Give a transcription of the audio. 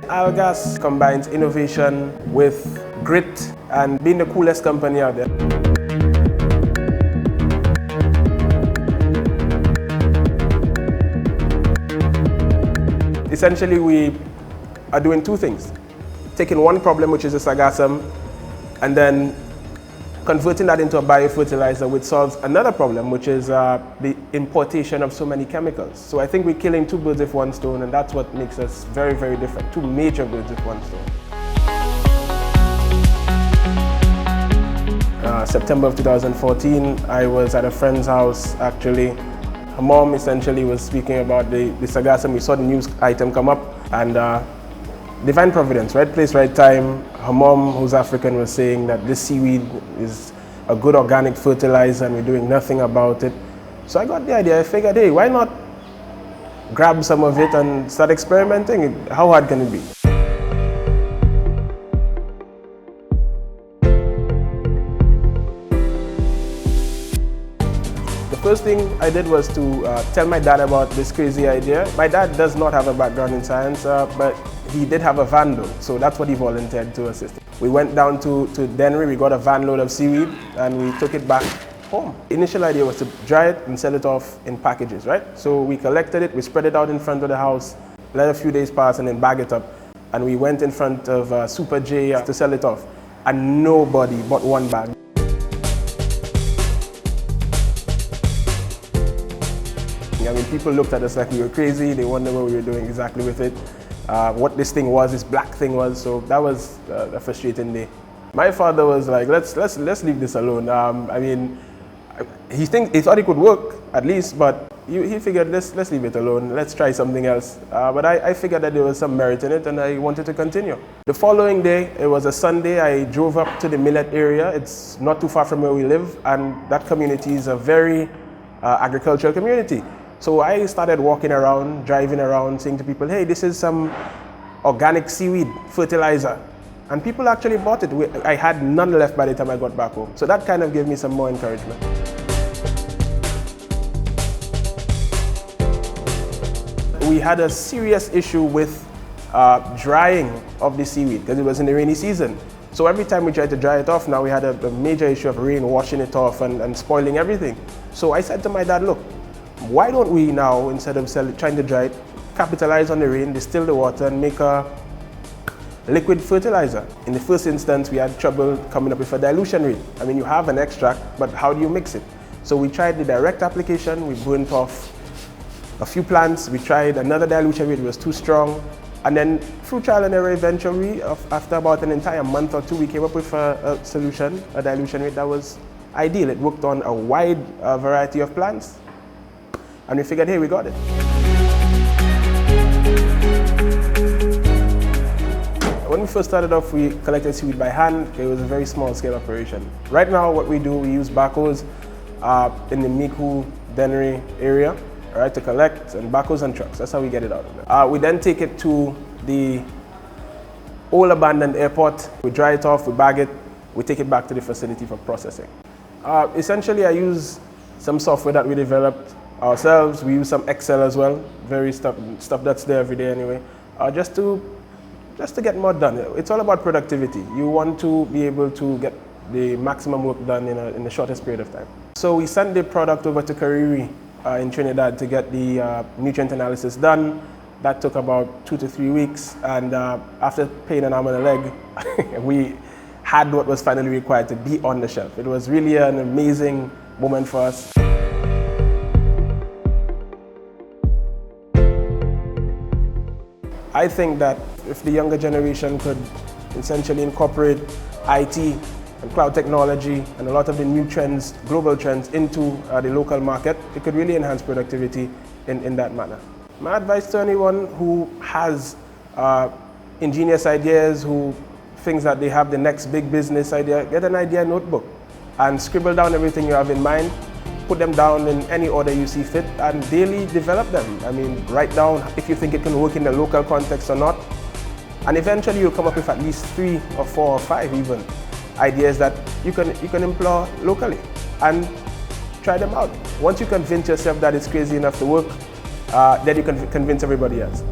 Algas combines innovation with grit and being the coolest company out there. Essentially, we are doing two things. Taking one problem, which is the sargassum, and then converting that into a biofertilizer, which solves another problem, which is the importation of so many chemicals. So I think we're killing two birds with one stone, and that's what makes us very, very different. Two major birds with one stone. September of 2014, I was at a friend's house, actually. Her mom essentially was speaking about the sargassum. We saw the news item come up, and divine providence, right place, right time. Her mom, who's African, was saying that this seaweed is a good organic fertilizer and we're doing nothing about it. So I got the idea. I figured, hey, why not grab some of it and start experimenting? How hard can it be? The first thing I did was to tell my dad about this crazy idea. My dad does not have a background in science, but he did have a van though, so that's what he volunteered to assist. We went down to Dennery, we got a van load of seaweed and we took it back home. The initial idea was to dry it and sell it off in packages, right? So we collected it, we spread it out in front of the house, let a few days pass and then bag it up. And we went in front of Super J to sell it off, and nobody bought one bag. I mean, people looked at us like we were crazy. They wondered what we were doing exactly with it, what this thing was, this black thing was. So that was a frustrating day. My father was like, let's leave this alone. I mean, he thought it could work at least, but he figured let's leave it alone. Let's try something else. But I figured that there was some merit in it, and I wanted to continue. The following day, it was a Sunday. I drove up to the Millet area. It's not too far from where we live, and that community is a very agricultural community. So I started walking around, driving around, saying to people, hey, this is some organic seaweed fertilizer. And people actually bought it. I had none left by the time I got back home. So that kind of gave me some more encouragement. We had a serious issue with drying of the seaweed because it was in the rainy season. So every time we tried to dry it off, now we had a major issue of rain washing it off and spoiling everything. So I said to my dad, look, why don't we now, instead of trying to dry it, capitalize on the rain, distill the water and make a liquid fertilizer. In the first instance, we had trouble coming up with a dilution rate. I mean, you have an extract, but how do you mix it? So we tried the direct application, we burnt off a few plants, we tried another dilution rate, it was too strong. And then through trial and error, eventually, after about an entire month or two, we came up with a solution, a dilution rate that was ideal. It worked on a wide variety of plants. And we figured, hey, we got it. When we first started off, we collected seaweed by hand. It was a very small scale operation. Right now, what we do, we use backhoes in the Miku, Dennery area, right, to collect, and backhoes and trucks. That's how we get it out of there. We then take it to the old abandoned airport. We dry it off, we bag it, we take it back to the facility for processing. Essentially, I use some software that we developed ourselves. We use some Excel as well, very stuff that's there every day anyway, just to get more done. It's all about productivity. You want to be able to get the maximum work done in the shortest period of time. So we sent the product over to Kariri in Trinidad to get the nutrient analysis done. That took about 2 to 3 weeks, and after paying an arm and a leg, we had what was finally required to be on the shelf. It was really an amazing moment for us. I think that if the younger generation could essentially incorporate IT and cloud technology and a lot of the new trends, global trends, into the local market, it could really enhance productivity in that manner. My advice to anyone who has ingenious ideas, who thinks that they have the next big business idea, get an idea notebook and scribble down everything you have in mind. Put them down in any order you see fit and daily develop them. I mean, write down if you think it can work in the local context or not. And eventually you'll come up with at least 3 or 4 or 5 even ideas that you can employ locally and try them out. Once you convince yourself that it's crazy enough to work, then you can convince everybody else.